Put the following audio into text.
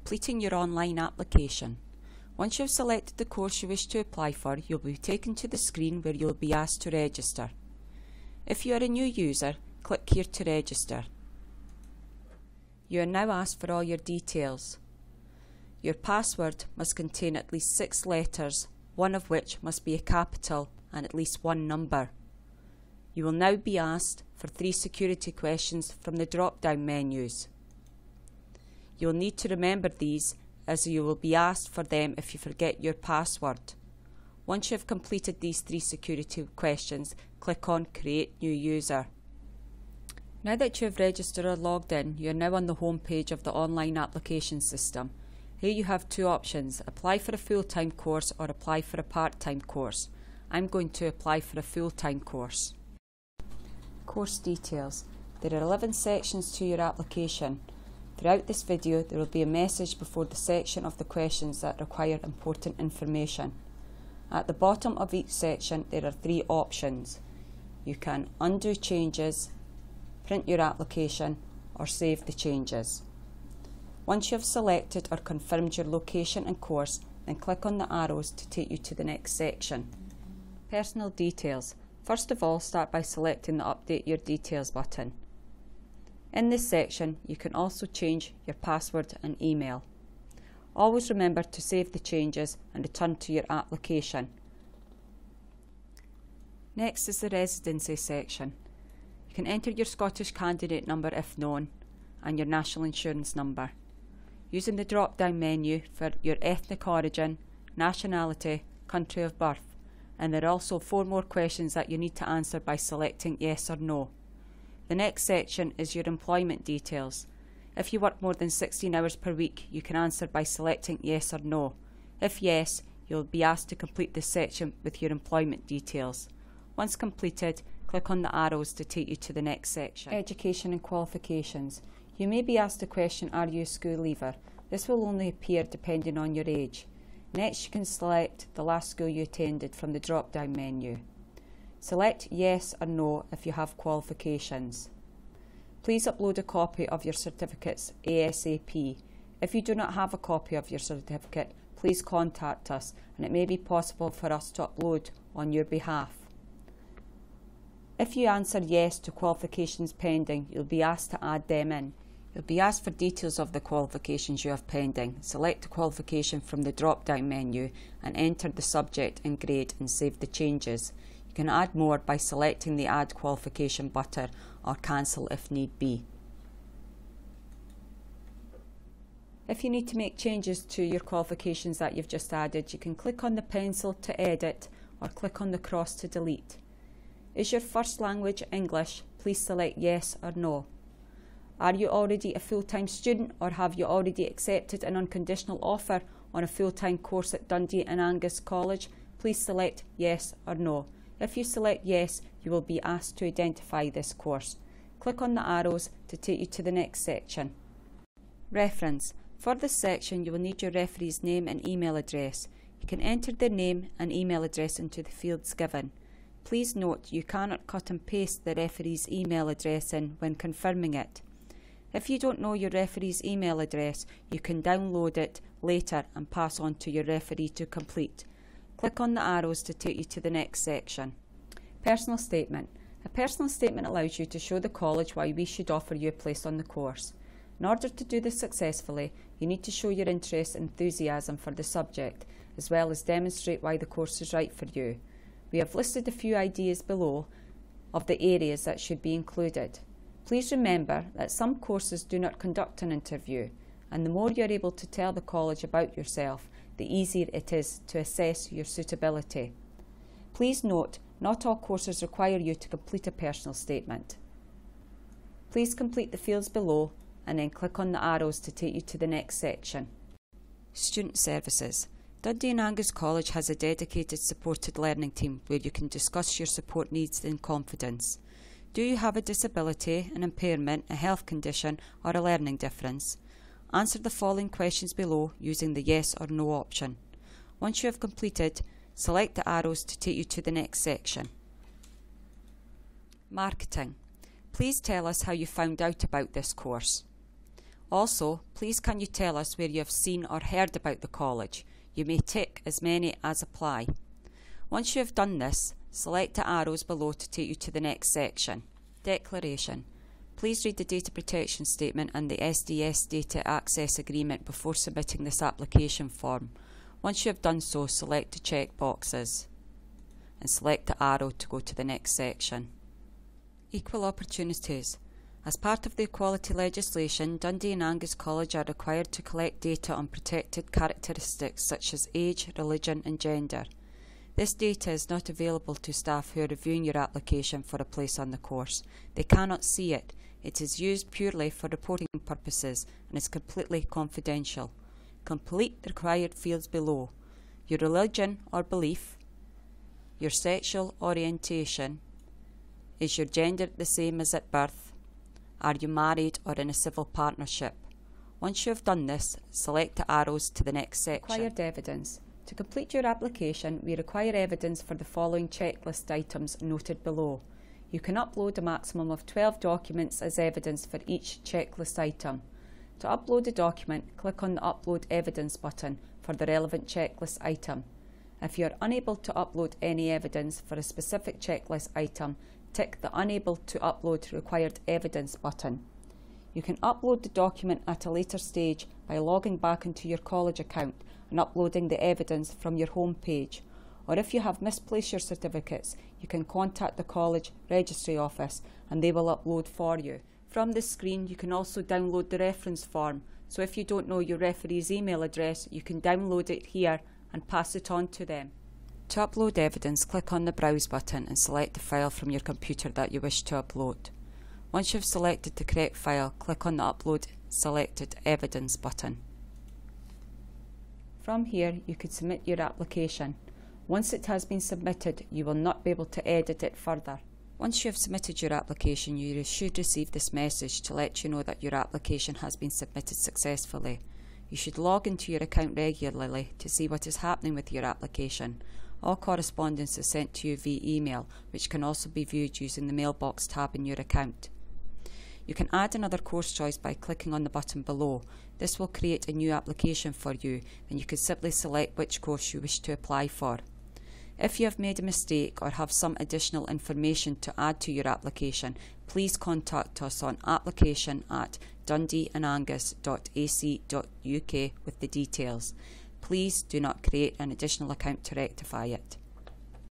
completing your online application. Once you have selected the course you wish to apply for, you'll be taken to the screen where you'll be asked to register. If you are a new user, click here to register. You are now asked for all your details. Your password must contain at least 6 letters, one of which must be a capital and at least one number. You will now be asked for 3 security questions from the drop-down menus. You will need to remember these, as you will be asked for them if you forget your password. Once you have completed these 3 security questions, click on Create New User. Now that you have registered or logged in, you are now on the home page of the online application system. Here you have 2 options: apply for a full-time course or apply for a part-time course. I'm going to apply for a full-time course. Course details. There are 11 sections to your application. Throughout this video there will be a message before the section of the questions that require important information. At the bottom of each section there are 3 options. You can undo changes, print your application, or save the changes. Once you have selected or confirmed your location and course, then click on the arrows to take you to the next section. Personal details. First of all, start by selecting the Update Your Details button. In this section, you can also change your password and email. Always remember to save the changes and return to your application. Next is the Residency section. You can enter your Scottish candidate number if known, and your national insurance number, using the drop-down menu for your ethnic origin, nationality, country of birth, and there are also 4 more questions that you need to answer by selecting yes or no. The next section is your employment details. If you work more than 16 hours per week, you can answer by selecting yes or no. If yes, you'll be asked to complete this section with your employment details. Once completed, click on the arrows to take you to the next section. Education and qualifications. You may be asked the question, are you a school leaver? This will only appear depending on your age. Next, you can select the last school you attended from the drop-down menu. Select yes or no if you have qualifications. Please upload a copy of your certificates ASAP. If you do not have a copy of your certificate, please contact us and it may be possible for us to upload on your behalf. If you answer yes to qualifications pending, you'll be asked to add them in. You'll be asked for details of the qualifications you have pending. Select the qualification from the drop-down menu and enter the subject and grade and save the changes. You can add more by selecting the Add Qualification button or cancel if need be. If you need to make changes to your qualifications that you've just added, you can click on the pencil to edit or click on the cross to delete. Is your first language English? Please select yes or no. Are you already a full-time student or have you already accepted an unconditional offer on a full-time course at Dundee and Angus College? Please select yes or no. If you select yes, you will be asked to identify this course. Click on the arrows to take you to the next section. Reference. For this section, you will need your referee's name and email address. You can enter their name and email address into the fields given. Please note you cannot cut and paste the referee's email address in when confirming it. If you don't know your referee's email address, you can download it later and pass on to your referee to complete. Click on the arrows to take you to the next section. Personal statement. A personal statement allows you to show the college why we should offer you a place on the course. In order to do this successfully, you need to show your interest and enthusiasm for the subject, as well as demonstrate why the course is right for you. We have listed a few ideas below of the areas that should be included. Please remember that some courses do not conduct an interview, and the more you are able to tell the college about yourself, the easier it is to assess your suitability. Please note, not all courses require you to complete a personal statement. Please complete the fields below and then click on the arrows to take you to the next section. Student services. Dundee and Angus College has a dedicated supported learning team where you can discuss your support needs in confidence. Do you have a disability, an impairment, a health condition or a learning difference? Answer the following questions below using the yes or no option. Once you have completed, select the arrows to take you to the next section. Marketing. Please tell us how you found out about this course. Also, please can you tell us where you have seen or heard about the college? You may tick as many as apply. Once you have done this, select the arrows below to take you to the next section. Declaration. Please read the data protection statement and the SDS data access agreement before submitting this application form. Once you have done so, select the check boxes and select the arrow to go to the next section. Equal opportunities. As part of the equality legislation, Dundee and Angus College are required to collect data on protected characteristics such as age, religion and gender. This data is not available to staff who are reviewing your application for a place on the course. They cannot see it. It is used purely for reporting purposes and is completely confidential. Complete the required fields below: your religion or belief, your sexual orientation, is your gender the same as at birth, are you married or in a civil partnership. Once you have done this, select the arrows to the next section. Required evidence. To complete your application, we require evidence for the following checklist items noted below. You can upload a maximum of 12 documents as evidence for each checklist item. To upload a document, click on the Upload Evidence button for the relevant checklist item. If you are unable to upload any evidence for a specific checklist item, tick the Unable to Upload Required Evidence button. You can upload the document at a later stage by logging back into your college account and uploading the evidence from your home page. Or if you have misplaced your certificates, you can contact the college registry office and they will upload for you. From this screen, you can also download the reference form, so if you don't know your referee's email address, you can download it here and pass it on to them. To upload evidence, click on the Browse button and select the file from your computer that you wish to upload. Once you have selected the correct file, click on the Upload Selected Evidence button. From here, you can submit your application. Once it has been submitted, you will not be able to edit it further. Once you have submitted your application, you should receive this message to let you know that your application has been submitted successfully. You should log into your account regularly to see what is happening with your application. All correspondence is sent to you via email, which can also be viewed using the Mailbox tab in your account. You can add another course choice by clicking on the button below. This will create a new application for you, and you can simply select which course you wish to apply for. If you have made a mistake or have some additional information to add to your application, please contact us on application@dundeeandangus.ac.uk with the details. Please do not create an additional account to rectify it.